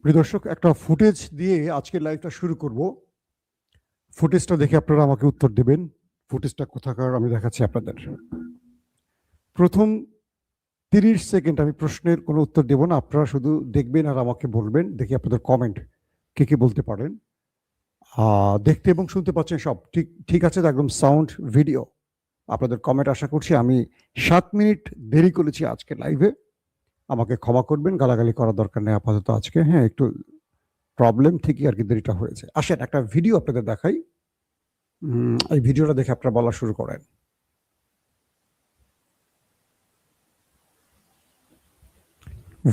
প্রিয় দর্শক, একটা ফুটেজ দিয়ে আজকের লাইভটা শুরু করব। ফুটেজটা দেখে আপনারা আমাকে উত্তর দেবেন। ফুটেজটা কোথাকার আমি দেখাচ্ছি আপনাদের। প্রথম 30 সেকেন্ড আমি প্রশ্নের কোনো উত্তর দেব না, আপনারা শুধু দেখবেন আর আমাকে বলবেন। দেখি আপনাদের কমেন্ট কে কে বলতে পারেন। দেখতে এবং শুনতে পাচ্ছেন সব ঠিক ঠিক আছে তো? একদম সাউন্ড ভিডিও। আপনাদের কমেন্ট আশা করছি। আমি 7 মিনিট দেরি করেছি আজকে লাইভে, আমাকে ক্ষমা করবেন। গালাগালি করার দরকার নেই আপাতত আজকে। হ্যাঁ, একটু প্রবলেম ঠিকই আর কি, দেরিটা হয়েছে। আসেন একটা ভিডিও আপনাদের দেখাই। এই ভিডিওটা দেখে আপনারা বলা শুরু করেন।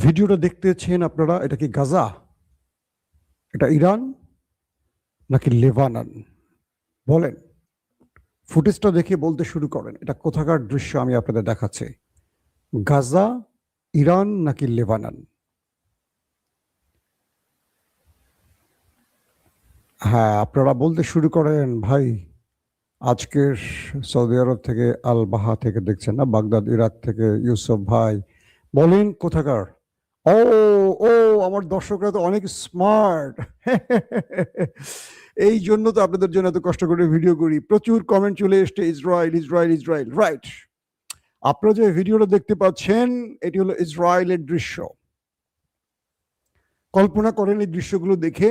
ভিডিওটা দেখতেছেন আপনারা, এটা কি গাজা, এটা ইরান নাকি লেবানন? বলেন, ফুটেজটা দেখে বলতে শুরু করেন। এটা কোথাকার দৃশ্য আমি আপনাদের দেখাচ্ছি? গাজা, ইরান নাকি লেবানন? হ্যাঁ, আপনারা বলতে শুরু করেন ভাই। আজকের সৌদি আরব থেকে আল বাহা থেকে দেখছেন না, বাগদাদ ইরাক থেকে ইউসুফ ভাই। বলেন কোথাকার? ও ও আমার দর্শকরা তো অনেক স্মার্ট। এই জন্য তো আপনাদের জন্য এত কষ্ট করে ভিডিও করি। প্রচুর কমেন্ট চলে এসছে, ইসরায়েল ইসরায়েল ইসরায়েল। রাইট, আপনারা যে ভিডিওটা দেখতে পাচ্ছেন এটি হলো ইসরায়েলের দৃশ্য। কল্পনা করেন এই দৃশ্যগুলো দেখে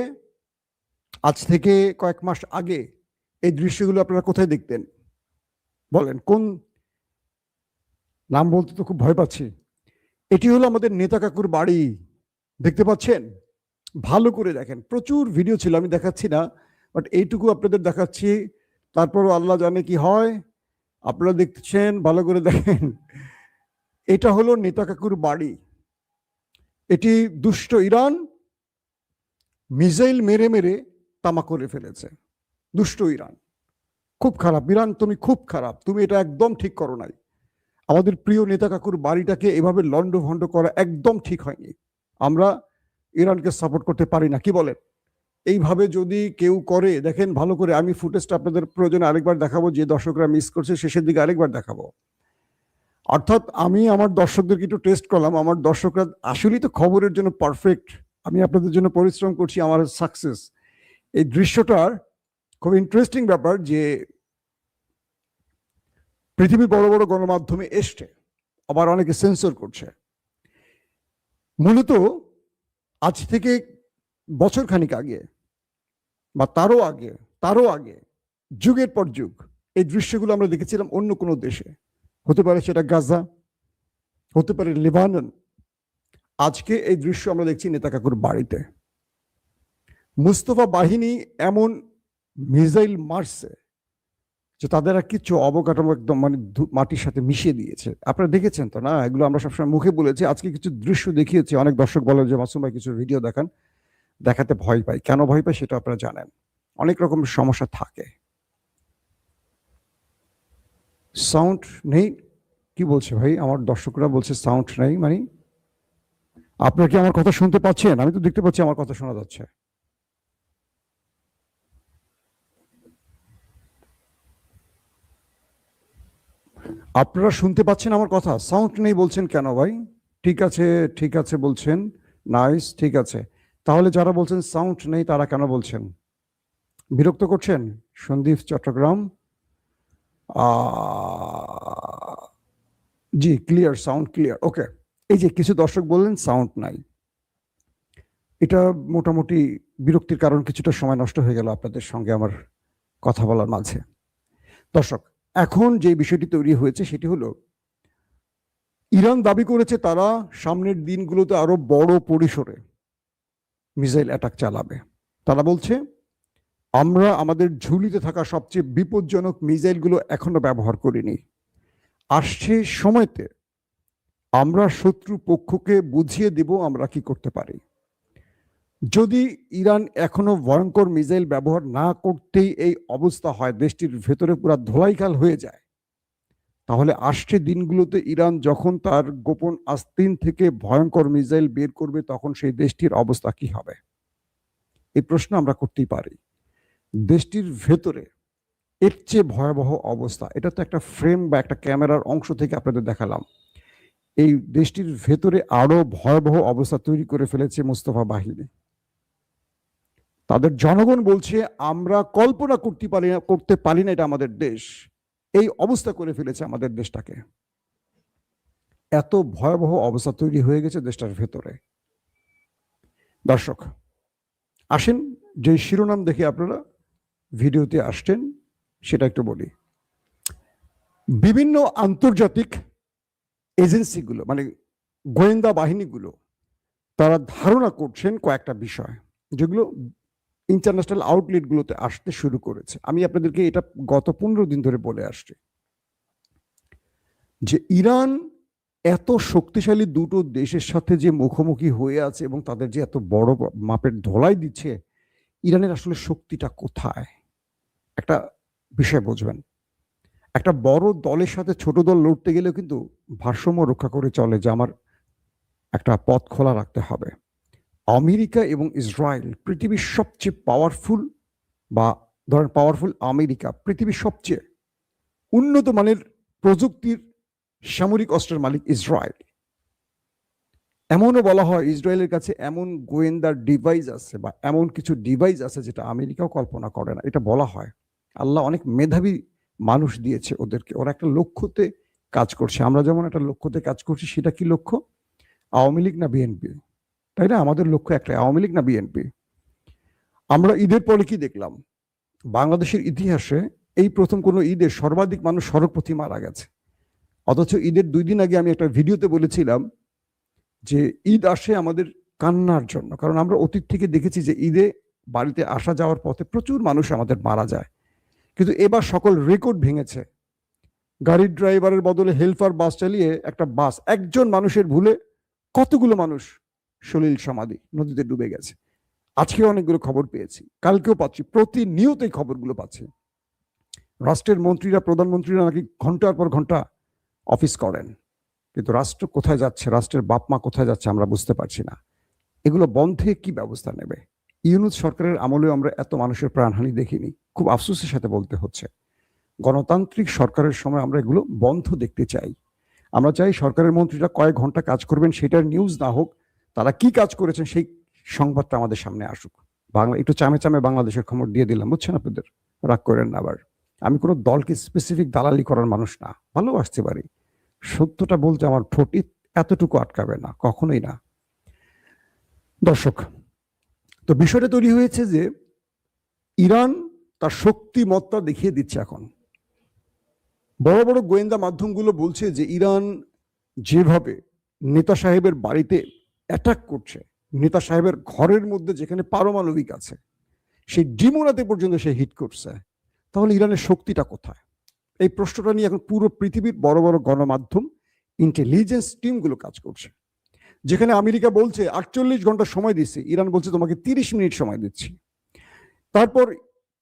আজ থেকে কয়েক মাস আগে এই দৃশ্যগুলো আপনারা কোথায় দেখতেন? বলেন কোন নাম বলতে তো খুব ভয় পাচ্ছি। এটি হলো আমাদের নেতা কাকুর বাড়ি, দেখতে পাচ্ছেন? ভালো করে দেখেন, প্রচুর ভিডিও ছিল, আমি দেখাচ্ছি না, বাট এইটুকু আপনাদের দেখাচ্ছি। তারপরও আল্লাহ জানে কি হয়। আপনারা দেখছেন, ভালো করে দেখেন। এটা হলো নেতা কাকুর বাড়ি। এটি দুষ্ট ইরান মিসাইল মেরে মেরে তামা করে ফেলেছে। দুষ্ট ইরান খুব খারাপ। ইরান তুমি খুব খারাপ, তুমি এটা একদম ঠিক করো নাই। আমাদের প্রিয় নেতা কাকুর বাড়িটাকে এভাবে লন্ডভন্ড করা একদম ঠিক হয়নি। আমরা ইরানকে সাপোর্ট করতে পারি না, কি বলেন? এইভাবে যদি কেউ করে, দেখেন ভালো করে, আমি ফুটেজটা আপনাদের প্রয়োজনে আরেকবার দেখাবো, যে দর্শকরা মিস করছে শেষের দিকে আরেকবার দেখাবো। অর্থাৎ আমি আমার দর্শকদেরকে একটু টেস্ট করলাম, আমার দর্শকরা আসলেই তো খবরের জন্য পারফেক্ট। আমি আপনাদের জন্য পরিশ্রম করছি, আমার সাকসেস। এই দৃশ্যটার খুব ইন্টারেস্টিং ব্যাপার যে পৃথিবীর বড় বড় গণমাধ্যমে এসছে, আবার অনেকে সেন্সর করছে। মূলত আজ থেকে বছর খানিক আগে বা তারও আগে যুগের পর যুগ এই দৃশ্যগুলো আমরা দেখেছিলাম অন্য কোনো দেশে। হতে পারে সেটা গাজা, হতে পারে লেবানন। আজকে এই দৃশ্য আমরা দেখছি নেতা কাকুর বাড়িতে। মুস্তফা বাহিনী এমন মিসাইল মারছে যে তাদের আর কিছু অবকাঠামো একদম মানে মাটির সাথে মিশিয়ে দিয়েছে। আপনারা দেখেছেন তো না? এগুলো আমরা সবসময় মুখে বলেছি, আজকে কিছু দৃশ্য দেখিয়েছি। অনেক দর্শক বলে যে মাসুম ভাই কিছু ভিডিও দেখান, দেখাতে ভয় পাই। কেন ভয় পাই সেটা আপনারা জানেন, অনেক রকম সমস্যা থাকে। সাউন্ড নেই কি বলছে ভাই? আমার দর্শকরা বলছে সাউন্ড নেই। মানে আপনারা কি আমার কথা শুনতে পাচ্ছেন? আমি তো দেখতে পাচ্ছি আমার কথা শোনা যাচ্ছে। আপনারা শুনতে পাচ্ছেন আমার কথা? সাউন্ড নেই বলছেন কেন ভাই? ঠিক আছে ঠিক আছে বলছেন, নাইস, ঠিক আছে। তাহলে যারা বলছেন সাউন্ড নেই তারা কেন বলছেন? বিরক্ত করছেন? সন্দীপ চট্টগ্রাম, জি ক্লিয়ার, সাউন্ড ক্লিয়ার, ওকে। এই যে কিছু দর্শক বললেন সাউন্ড নাই, এটা মোটামুটি বিরক্তির কারণ। কিছুটা সময় নষ্ট হয়ে গেল আপনাদের সঙ্গে আমার কথা বলার মাঝে। দর্শক, এখন যে বিষয়টি তৈরি হয়েছে সেটি হলো, ইরান দাবি করেছে তারা সামনের দিনগুলোতে আরো বড় পরিসরে মিসাইল অ্যাটাক চালাবে। তারা বলছে আমরা আমাদের ঝুলিতে থাকা সবচেয়ে বিপজ্জনক মিসাইলগুলো এখনো ব্যবহার করিনি, আসছে সময়তে আমরা শত্রু পক্ষকে বুঝিয়ে দেব আমরা কি করতে পারি। যদি ইরান এখনো ভয়ঙ্কর মিসাইল ব্যবহার না করতেই এই অবস্থা হয়, দেশটির ভেতরে পুরো ধোলাইখাল হয়ে যায়, তাহলে আসছে দিনগুলোতে ইরান যখন তার গোপন আস্তিন থেকে ভয়ঙ্কর মিসাইল বের করবে তখন সেই দেশটির অবস্থা কি হবে? এই প্রশ্ন আমরা করতেই পারি। দেশটির ভেতরে এর চেয়ে ভয়াবহ অবস্থা, এটা তো একটা ফ্রেম বা একটা ক্যামেরার অংশ থেকে আপনাদের দেখালাম। এই দেশটির ভেতরে আরো ভয়াবহ অবস্থা তৈরি করে ফেলেছে মোস্তফা বাহিনী। তাদের জনগণ বলছে আমরা কল্পনা করতে পারি না এটা আমাদের দেশ। এই অবস্থা করে ফেলেছে আমাদের দেশটাকে। এত ভয়াবহ অবস্থা তৈরি হয়ে গেছে দেশটার ভেতরে। দর্শক আসেন, যে শিরোনাম দেখে আপনারা ভিডিওতে আসছেন সেটা একটু বলি। বিভিন্ন আন্তর্জাতিক এজেন্সিগুলো মানে গোয়েন্দা বাহিনীগুলো তারা ধারণা করছেন কয়েকটা বিষয়, যেগুলো ইন্টারন্যাশনাল আউটলেটগুলোতে আসতে শুরু করেছে। আমি আপনাদেরকে এটা গত 15 দিন ধরে বলে আসছি যে ইরান এত শক্তিশালী দুটো দেশের সাথে যে মুখোমুখি হয়ে আছে এবং তাদের যে এত বড় মাপের ধোলাই দিচ্ছে, ইরানের আসলে শক্তিটা কোথায় একটা বিষয় বুঝবেন। একটা বড় দলের সাথে ছোট দল লড়তে গেলেও কিন্তু ভারসাম্য রক্ষা করে চলে, যে আমার একটা পথ খোলা রাখতে হবে। আমেরিকা এবং ইসরায়েল পৃথিবীর সবচেয়ে পাওয়ারফুল, বা ধরেন পাওয়ারফুল আমেরিকা পৃথিবীর সবচেয়ে উন্নত মানের প্রযুক্তির সামরিক অস্ত্রের মালিক ইসরায়েল। এমনও বলা হয় ইসরায়েলের কাছে এমন গোয়েন্দার ডিভাইস আছে বা এমন কিছু ডিভাইস আছে যেটা আমেরিকাও কল্পনা করে না, এটা বলা হয়। আল্লাহ অনেক মেধাবী মানুষ দিয়েছে ওদেরকে, ওরা একটা লক্ষ্যতে কাজ করছে। আমরা যেমন একটা লক্ষ্যতে কাজ করছি, সেটা কি লক্ষ্য? আওয়ামী লীগ না বিএনপি? তাই না? আমাদের লক্ষ্য একটা, আওয়ামী লীগ না বিএনপি। আমরা ঈদের পরে কি দেখলাম? বাংলাদেশের ইতিহাসে এই প্রথম কোনো ঈদে সর্বাধিক মানুষ সড়কপথে মারা গেছে। অথচ ঈদের 2 দিন আগে আমি একটা ভিডিওতে বলেছিলাম যে ঈদ আসে আমাদের কান্নার জন্য, কারণ আমরা অতীত থেকে দেখেছি যে ঈদে বাড়িতে আসা যাওয়ার পথে প্রচুর মানুষ আমাদের মারা যায়। কিন্তু এবার সকল রেকর্ড ভেঙেছে। গাড়ির ড্রাইভারের বদলে হেল্পার বাস চালিয়ে একটা বাস একজন মানুষের ভুলে কতগুলো মানুষ সলিল সমাধি নদীতে ডুবে গেছে। আজকে অনেকগুলো খবর পেয়েছি, কালকেও পাচ্ছি, প্রতিনিয়ত এই খবরগুলো পাচ্ছি। রাষ্ট্রের মন্ত্রীরা, প্রধানমন্ত্রীরা নাকি ঘন্টার পর ঘন্টা অফিস করেন, কিন্তু রাষ্ট্র কোথায় যাচ্ছে, রাষ্ট্রের বাপ মা কোথায় যাচ্ছে আমরা বুঝতে পারছি না। এগুলো বন্ধে কি ব্যবস্থা নেবে? ইউনূস সরকারের আমলেও আমরা এত মানুষের প্রাণহানি দেখিনি, খুব আফসোসের সাথে বলতে হচ্ছে। গণতান্ত্রিক সরকারের সময় আমরা এগুলো বন্ধ দেখতে চাই। আমরা চাই সরকারের মন্ত্রীরা কয়েক ঘন্টা কাজ করবেন, সেটার নিউজ না হোক, তারা কি কাজ করেছেন সেই সংবাদটা আমাদের সামনে আসুক। বাংলা একটু চামে চামে বাংলাদেশের খবর দিয়ে দিলাম, বুঝছেন? আপনাদের রাগ করেন না আবার। আমি কোনো দলকে স্পেসিফিক দালালি করার মানুষ না, ভালোবাসতে পারি, সত্যটা বলতে আমার ঠোঁট এতটুকু আটকাবে না, কখনোই না। দর্শক, তো বিষয়টা তৈরি হয়েছে যে ইরান তার শক্তিমত্তা দেখিয়ে দিচ্ছে এখন। বড় বড় গোয়েন্দা মাধ্যমগুলো বলছে যে ইরান যেভাবে নেতা সাহেবের বাড়িতে অ্যাটাক করছে, নেতা সাহেবের ঘরের মধ্যে যেখানে পারমাণবিক আছে সেই ডিমোনাতে পর্যন্ত সে হিট করছে, তাহলে ইরানের শক্তিটা কোথায়? এই প্রশ্নটা নিয়ে এখন পুরো পৃথিবীর বড় বড় গণমাধ্যম, ইন্টেলিজেন্স টিমগুলো কাজ করছে। যেখানে আমেরিকা বলছে 48 ঘন্টা সময় দিচ্ছে, ইরান বলছে তোমাকে 30 মিনিট সময় দিচ্ছি। তারপর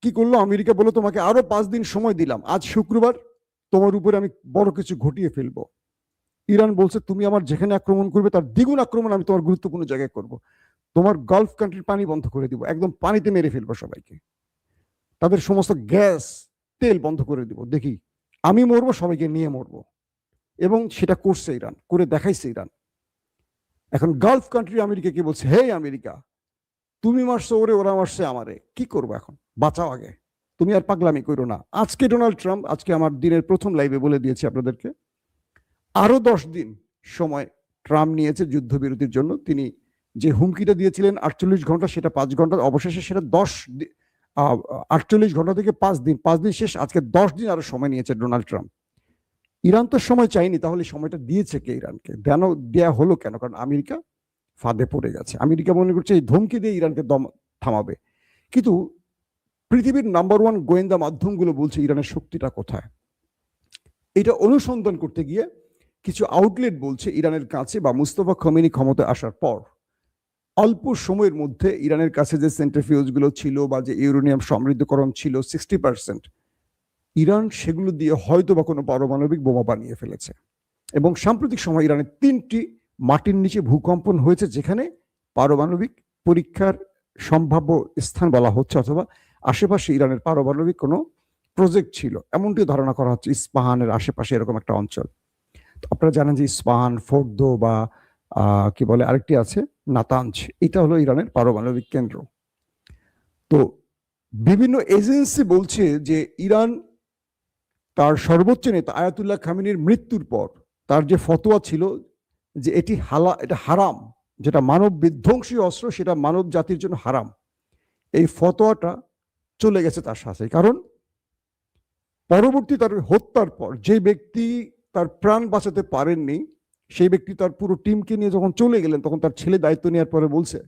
কি করলো আমেরিকা? বললো তোমাকে আরো 5 দিন সময় দিলাম, আজ শুক্রবার, তোমার উপরে আমি বড় কিছু ঘটিয়ে ফেলবো। ইরান বলছে তুমি আমার যেখানে আক্রমণ করবে তার দ্বিগুণ আক্রমণ আমি তোমার গুরুত্বপূর্ণ জায়গায় করব। তোমার গালফ কান্ট্রির পানি বন্ধ করে দিব, একদম পানিতে মেরে ফেলবো সবাইকে, তাদের সমস্ত গ্যাস তেল বন্ধ করে দিব, দেখি আমি মরবো, সবাইকে নিয়ে মরবো। এবং সেটা করছে ইরান, করে দেখাইছে ইরান। এখন গালফ কান্ট্রি আমেরিকাকে বলছে, হে আমেরিকা, তুমি মারছো ওরে, ওরা মারছে আমারে, কি করবো এখন? বাঁচাও আগে, তুমি আর পাগলামি করো না। আজকে ডোনাল্ড ট্রাম্প, আজকে আমার দিনের প্রথম লাইভে বলে দিয়েছি আপনাদেরকে, আরো 10 দিন সময় ট্রাম্প নিয়েছে যুদ্ধবিরতির জন্য। তিনি যে হুমকিটা দিয়েছিলেন 48 ঘন্টা, সেটা 5 ঘন্টা, অবশেষে সেটা 48 ঘন্টা থেকে 5 দিন, 5 দিন শেষ, আজকে 10 দিন আরো সময় নিয়েছে ডোনাল্ড ট্রাম্প। ইরান তো সময় চাইনি, তাহলে সময়টা দিয়েছে কে ইরানকে? দেয়া হলো কেন? কারণ আমেরিকা ফাঁদে পড়ে গেছে। আমেরিকা মনে করছে এই ধমকি দিয়ে ইরানকে দম থামাবে, কিন্তু পৃথিবীর নাম্বার 1 গোয়েন্দা মাধ্যমগুলো বলছে ইরানের শক্তিটা কোথায়। এটা অনুসন্ধান করতে গিয়ে কিছু আউটলেট বলছে ইরানের কাছে, বা মুস্তফা খমেনি ক্ষমতায় আসার পর অল্প সময়ের মধ্যে ইরানের কাছে যে সেন্ট্রিফিউজগুলো ছিল বা যে ইউরেনিয়াম সমৃদ্ধকরণ ছিল 60%, ইরান সেগুলো দিয়ে হয়তো বা কোনো পারমাণবিক বোমা বানিয়ে ফেলেছে। এবং সাম্প্রতিক সময় ইরানের 3টি মাটির নিচে ভূকম্পন হয়েছে, যেখানে পারমাণবিক পরীক্ষার সম্ভাব্য স্থান বলা হচ্ছে, অথবা আশেপাশে ইরানের পারমাণবিক কোনো প্রজেক্ট ছিল এমনটি ধারণা করা হচ্ছে। ইস্পাহানের আশেপাশে এরকম একটা অঞ্চল, আপনারা জানেন যে ইস্পাহান, ফোর্দো বা কি বলে আরেকটি আছে নাতাঞ্জ, এটা হলো ইরানের পারমাণবিক কেন্দ্র। তো বিভিন্ন এজেন্সি বলছে যে ইরান তার সর্বোচ্চ নেতা আয়াতুল্লাহ খামেনির মৃত্যুর পর তার যে ফতোয়া ছিল যে এটা হারাম, যেটা মানব বিধ্বংসী অস্ত্র সেটা মানব জাতির জন্য হারাম, এই ফতোয়াটা চলে গেছে তার সাথে। কারণ পরবর্তী তার হত্যার পর যে ব্যক্তি তার প্রাণ বাঁচাতে পারেননি সেই ব্যক্তি তার পুরো টিমকে নিয়ে যখন চলে গেলেন তখন তার ছেলে দায়িত্ব নেওয়ার পরে বলছে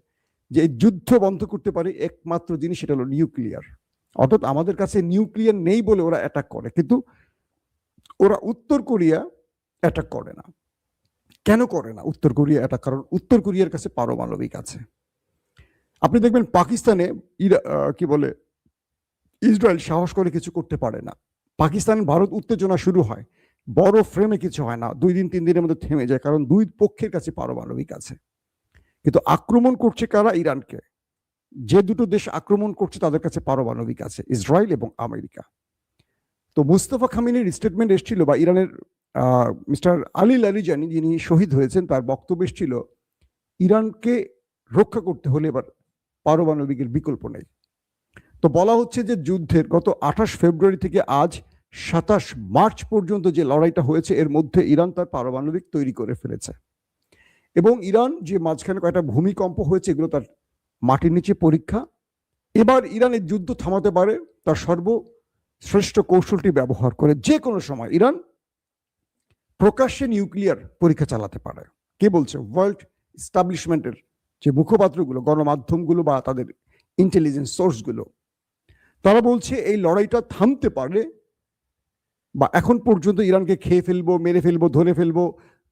যে এই যুদ্ধ বন্ধ করতে পারে একমাত্র জিনিস, সেটা হলো নিউক্লিয়ার। অর্থাৎ আমাদের কাছে নিউক্লিয়ার নেই বলে ওরা অ্যাটাক করে, কিন্তু ওরা উত্তর কোরিয়া অ্যাটাক করে না। কেন করে না উত্তর কোরিয়া অ্যাটাক? কারণ উত্তর কোরিয়ার কাছে পারমাণবিক আছে। আপনি দেখবেন পাকিস্তানে কি বলে ইসরায়েল সাহস করে কিছু করতে পারে না। পাকিস্তান ভারত উত্তেজনা শুরু হয়, বড় ফ্রেমে কিছু হয় না, 2 দিন 3 দিনের মধ্যে থেমে যায়, কারণ দুই পক্ষের কাছে পারমাণবিক আছে। কিন্তু আক্রমণ করছে কারা? ইরানকে। যে দুটো দেশ আক্রমণ করছে তাদের কাছে পারমাণবিক আছে, ইসরায়েল এবং আমেরিকা। তো মুস্তফা খামেনির স্টেটমেন্ট এসেছিল, বা ইরানের মিস্টার আলী লারিজানি যিনি শহীদ হয়েছেন তার বক্তব্য এসেছিল ইরানকে রক্ষা করতে হলে এবার পারমাণবিকের বিকল্প নেই। তো বলা হচ্ছে যে যুদ্ধের গত 28 ফেব্রুয়ারি থেকে আজ 27 মার্চ পর্যন্ত যে লড়াইটা হয়েছে এর মধ্যে ইরান তার পারমাণবিক তৈরি করে ফেলেছে। এবং ইরান যে মাঝখানে কয়েকটা ভূমিকম্প হয়েছে এগুলো তার মাটির নিচে পরীক্ষা। এবার ইরান এই যুদ্ধ থামাতে পারে তার সর্বশ্রেষ্ঠ কৌশলটি ব্যবহার করে। যে কোনো সময় ইরান প্রকাশ্যে নিউক্লিয়ার পরীক্ষা চালাতে পারে। কে বলছে? ওয়ার্ল্ড এস্টাবলিশমেন্টের যে মুখপাত্রগুলো, গণমাধ্যমগুলো বা তাদের ইন্টেলিজেন্স সোর্সগুলো, তারা বলছে এই লড়াইটা থামতে পারে, বা এখন পর্যন্ত ইরানকে খেয়ে ফেলবো, মেরে ফেলবো, ধরে ফেলবো,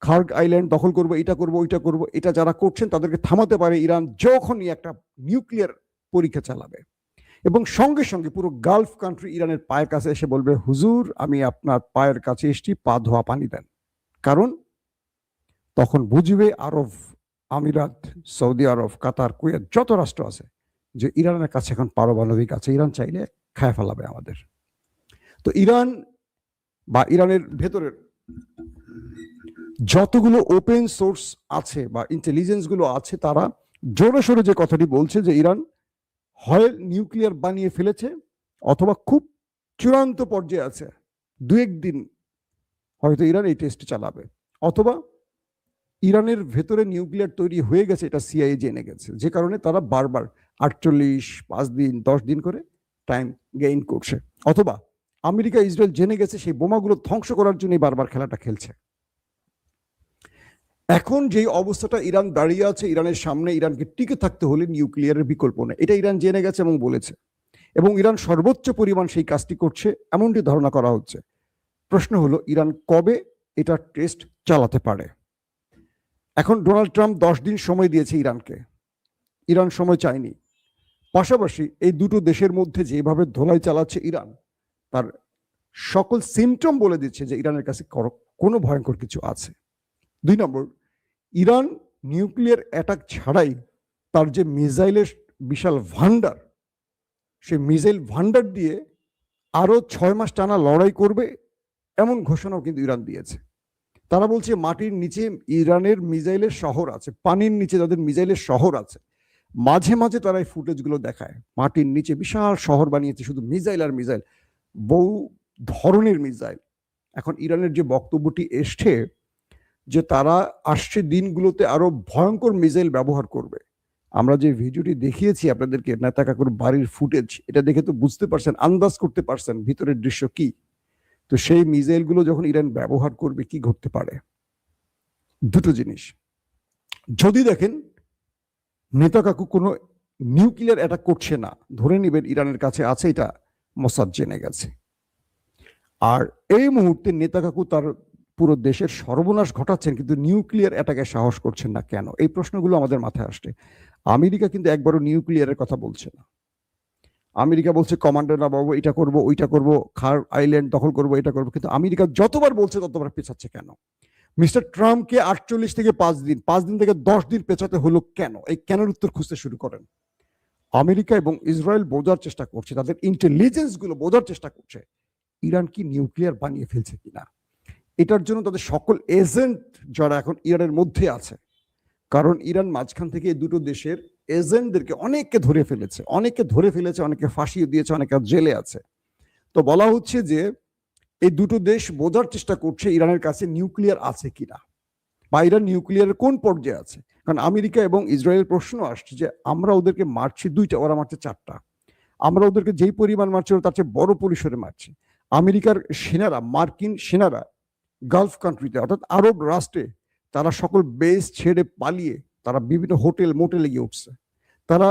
খার্গ আইল্যান্ড দখল করবো, এটা করবো, ওইটা করবো, এটা যারা করছেন তাদেরকে থামাতে পারে ইরান যখনই একটা নিউক্লিয়ার পরীক্ষা চালাবে। এবং সঙ্গে সঙ্গে পুরো গালফ কান্ট্রি ইরানের পায়ের কাছে এসে বলবে, হুজুর আমি আপনার পায়ের কাছে এসছি, পা ধোয়া পানি দেন। কারণ তখন বুঝবে আরব আমিরাত, সৌদি আরব, কাতার, কুয়েত, যত রাষ্ট্র আছে যে ইরানের কাছে এখন পারমাণবিক আছে, ইরান চাইলে খায় ফেলাবে আমাদের। তো ইরান বা ইরানের ভেতরের যতগুলো ওপেন সোর্স আছে বা ইন্টেলিজেন্স গুলো আছে তারা জোরে সোরে যে কথাটি বলছে যে ইরান হয় নিউক্লিয়ার বানিয়ে ফেলেছে অথবা খুব চূড়ান্ত পর্যায়ে আছে, 2-1 দিন হয়তো ইরান এই টেস্ট চালাবে, অথবা ইরানের ভেতরে নিউক্লিয়ার তৈরি হয়ে গেছে এটা সিআইএ জেনে গেছে, যে কারণে তারা বারবার 48, 5 দিন, 10 দিন করে টাইম গেইন করছে, অথবা আমেরিকা ইসরায়েল জেনে গেছে সেই বোমাগুলো ধ্বংস করার জন্য বারবার খেলাটা খেলছে। এখন যেই অবস্থাটা ইরান দাঁড়িয়ে আছে, ইরানের সামনে ইরানকে টিকে থাকতে হলে নিউক্লিয়ারের বিকল্প নেই, এটা ইরান জেনে গেছে এবং বলেছে, এবং ইরান সর্বোচ্চ পরিমাণ সেই কাজটি করছে এমনটি ধারণা করা হচ্ছে। প্রশ্ন হলো ইরান কবে এটা টেস্ট চালাতে পারে? এখন ডোনাল্ড ট্রাম্প 10 দিন সময় দিয়েছে ইরানকে, ইরান সময় চায়নি। পাশাপাশি এই দুটো দেশের মধ্যে যেভাবে ধোলাই চালাচ্ছে ইরান, তার সকল সিমটম বলে দিচ্ছে যে ইরানের কাছে কোনো ভয়ঙ্কর কিছু আছে। 2 নম্বর, ইরান নিউক্লিয়ার অ্যাটাক ছাড়াই তার যে মিসাইলের বিশাল ভান্ডার, সেই মিসাইল ভান্ডার দিয়ে আরো 6 মাস টানা লড়াই করবে এমন ঘোষণাও কিন্তু ইরান দিয়েছে। তারা বলছে মাটির নিচে ইরানের মিসাইলের শহর আছে, পানির নিচে তাদের মিসাইলের শহর আছে। মাঝে মাঝে তারা এই ফুটেজগুলো দেখায়, মাটির নিচে বিশাল শহর বানিয়েছে শুধু মিসাইল আর মিসাইল, বহু ধরনের মিসাইল। এখন ইরানের যে বক্তব্যটি এসছে যে তারা আসছে দিনগুলোতে আরো ভয়ঙ্কর মিসাইল ব্যবহার করবে। আমরা যে ভিডিওটি দেখিয়েছি আপনাদেরকে নেতা কাকুর বাড়ির ফুটেজ, এটা দেখে তো বুঝতে পারছেন, আন্দাজ করতে পারছেন ভিতরের দৃশ্য কি। তো সেই মিসাইলগুলো যখন ইরান ব্যবহার করবে কি ঘটতে পারে? দুটো জিনিস, যদি দেখেন নেতা কাকু কোনো নিউক্লিয়ার অ্যাটাক করছে না, ধরে নেবেন ইরানের কাছে আছে, এটা মোসাদ জেনে গেছে। আর এই মুহূর্তে নেতা কাকু তার পুরো দেশের সর্বনাশ ঘটাচ্ছেন কিন্তু নিউক্লিয়ার অ্যাটাকে সাহস করছেন না কেন? এই প্রশ্নগুলো আমাদের মাথায় আসছে। আমেরিকা কিন্তু একবারও নিউক্লিয়ারের কথা বলছে না। আমেরিকা বলছে কমান্ডার না বাবু, এটা করবো, ওইটা করবো, খার আইল্যান্ড দখল করবো, এটা করবো, কিন্তু আমেরিকা যতবার বলছে ততবার পেছাচ্ছে কেন? মিস্টার ট্রাম্পকে 48 থেকে 5 দিন, 5 দিন থেকে 10 দিন পেছাতে হলো কেন? এই কেনের উত্তর খুঁজতে শুরু করেন। আমেরিকা এবং ইসরায়েল বোঝার চেষ্টা করছে, তাদের ইন্টেলিজেন্স গুলো বোঝার চেষ্টা করছে ইরান কি নিউক্লিয়ার বানিয়ে ফেলছে কিনা। এটার জন্য তাদের সকল এজেন্ট যারা এখন ইরানের মধ্যে আছে, কারণ ইরান মাঝখান থেকে এই দুটো দেশের এজেন্টদেরকে অনেককে ধরে ফেলেছে, অনেকে ফাঁসিয়ে দিয়েছে, অনেকে জেলে আছে। তো বলা হচ্ছে যে এই দুটো দেশ বোঝার চেষ্টা করছে ইরানের কাছে নিউক্লিয়ার আছে কিনা, বা ইরান নিউক্লিয়ারের কোন পর্যায়ে আছে। কারণ আমেরিকা এবং ইসরায়েলের প্রশ্ন আসছে যে আমরা ওদেরকে মারছি 2টা, ওরা মারছে 4টা। আমরা ওদেরকে যেই পরিমাণ মারছি তার চেয়ে বড় পরিসরে মারছি। আমেরিকার সেনারা, মার্কিন সেনারা গালফ কান্ট্রিতে অর্থাৎ আরব রাষ্ট্রে তারা সকল বেস ছেড়ে পালিয়ে তারা বিভিন্ন হোটেল মোটেলে গিয়ে উঠছে। তারা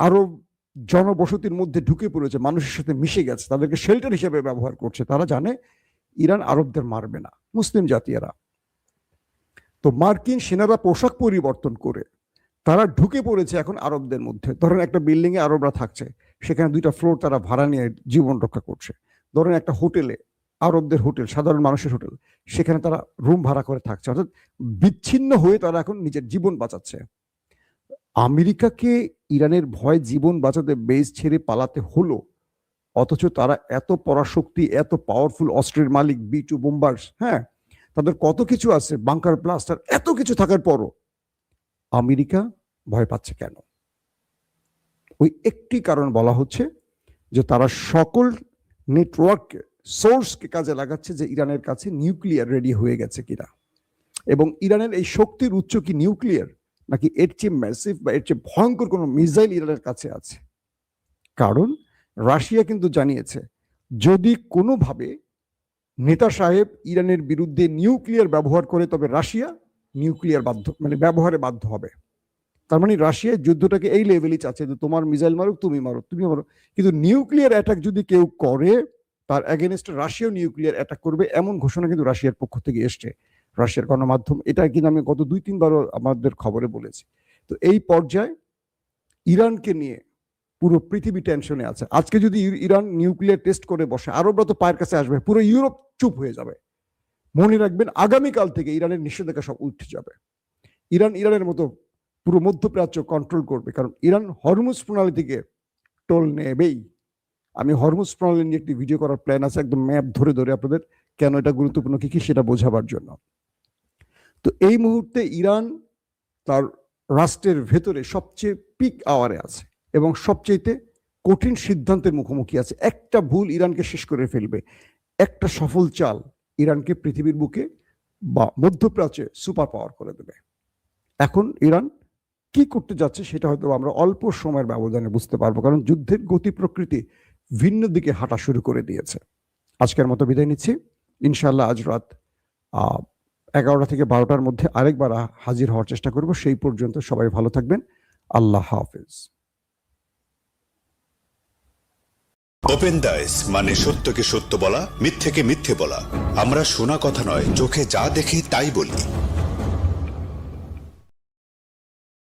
আরব জনবসতির মধ্যে ঢুকে পড়েছে, মানুষের সাথে মিশে গেছে, তাদেরকে শেল্টার হিসেবে ব্যবহার করছে। তারা জানে ইরান আরবদের মারবে না, মুসলিম জাতীয়রা। তো মার্কিন সেনারা পোশাক পরিবর্তন করে তারা ঢুকে পড়েছে এখন আরবদের মধ্যে। ধরেন একটা বিল্ডিং এ আরবরা থাকছে, সেখানে 2টা ফ্লোর তারা ভাড়া নিয়ে জীবন রক্ষা করছে। ধরেন একটা হোটেলে, আরবদের হোটেল, সাধারণ মানুষের হোটেল, সেখানে তারা রুম ভাড়া করে থাকছে, অর্থাৎ বিচ্ছিন্ন হয়ে তারা এখন নিজের জীবন বাঁচাচ্ছে। আমেরিকাকে ইরানের ভয় জীবন বাঁচাতে বেস ছেড়ে পালাতে হলো, অথচ তারা এত পরাশক্তি, এত পাওয়ারফুল অস্ত্রের মালিক, B2 বোম্বার্স, হ্যাঁ, তাদের কত কিছু আছে, বাংকার ব্লাস্টার, এত কিছু থাকার পরও আমেরিকা ভয় পাচ্ছে কেন? ওই একটি কারণ বলা হচ্ছে যে তারা সকল নেটওয়ার্ক সোর্সকে কাজে লাগাচ্ছে যে ইরানের কাছে নিউক্লিয়ার রেডি হয়ে গেছে কিনা, এবং ইরানের এই শক্তির উৎস কি নিউক্লিয়ার, নাকি এর চেয়ে ম্যাসিভ বা এর চেয়ে ভয়ঙ্কর কোনো মিসাইল ইরানের কাছে আছে। কারণ রাশিয়া কিন্তু জানিয়েছে যদি কোনোভাবে নেতা সাহেব ইরানের বিরুদ্ধে নিউক্লিয়ার ব্যবহার করে তবে রাশিয়া নিউক্লিয়ার ব্যবহারে বাধ্য হবে। তার মানে রাশিয়া যুদ্ধটাকে এই লেভেলই চাচ্ছে যে তোমার মিসাইল মারুক, তুমি মারো, তুমি মারো, কিন্তু নিউক্লিয়ার অ্যাটাক যদি কেউ করে তার এগেনস্টে রাশিয়াও নিউক্লিয়ার অ্যাটাক করবে, এমন ঘোষণা কিন্তু রাশিয়ার পক্ষ থেকে এসছে। রাশিয়ার গণমাধ্যম এটা কিন্তু আমি গত 2-3 বারও আমাদের খবরে বলেছি। তো এই পর্যায়ে ইরানকে নিয়ে পুরো পৃথিবী টেনশনে আছে। আজকে যদি ইরান নিউক্লিয়ার টেস্ট করে বসে, আরবরা তো পায়ের কাছে আসবে, পুরো ইউরোপ চুপ হয়ে যাবে। মনে রাখবেন আগামীকাল থেকে ইরানের নিষেধাজ্ঞা সব উঠে যাবে। ইরানের মতো পুরো মধ্যপ্রাচ্য কন্ট্রোল করবে, কারণ ইরান হরমুজ প্রণালী থেকে টোল নেবেই। আমি হরমুজ প্রণালী নিয়ে একটি ভিডিও করার প্ল্যান আছে, একদম ম্যাপ ধরে ধরে আপনাদের কেন এটা গুরুত্বপূর্ণ কি সেটা বোঝাবার জন্য। তো এই মুহূর্তে ইরান তার রাষ্ট্রের ভেতরে সবচেয়ে পিক আওয়ারে আছে এবং সবচেয়ে কঠিন সিদ্ধান্তের মুখোমুখি আছে। একটা ভুল ইরানকে শেষ করে ফেলবে, একটা সফল চাল ইরানকে পৃথিবীর বুকে বা মধ্যপ্রাচ্যে সুপার পাওয়ার করে দেবে। এখন ইরান কি করতে যাচ্ছে সেটা হয়তো আমরা অল্প সময়ের ব্যবধানে বুঝতে পারবো, কারণ যুদ্ধের গতি প্রকৃতি ভিন্ন দিকে হাঁটা শুরু করে দিয়েছে। আজকের মতো বিদায় নিচ্ছি। ইনশাআল্লাহ আজ রাত 11টা থেকে 12টার মধ্যে আরেকবার হাজির হওয়ার চেষ্টা করব। সেই পর্যন্ত সবাই ভালো থাকবেন। আল্লাহ হাফেজ। ওপেন দাইস মানে সত্যকে সত্য বলা, মিথ্যেকে মিথ্যে বলা। আমরা শোনা কথা নয়, চোখে যা দেখি তাই বলি।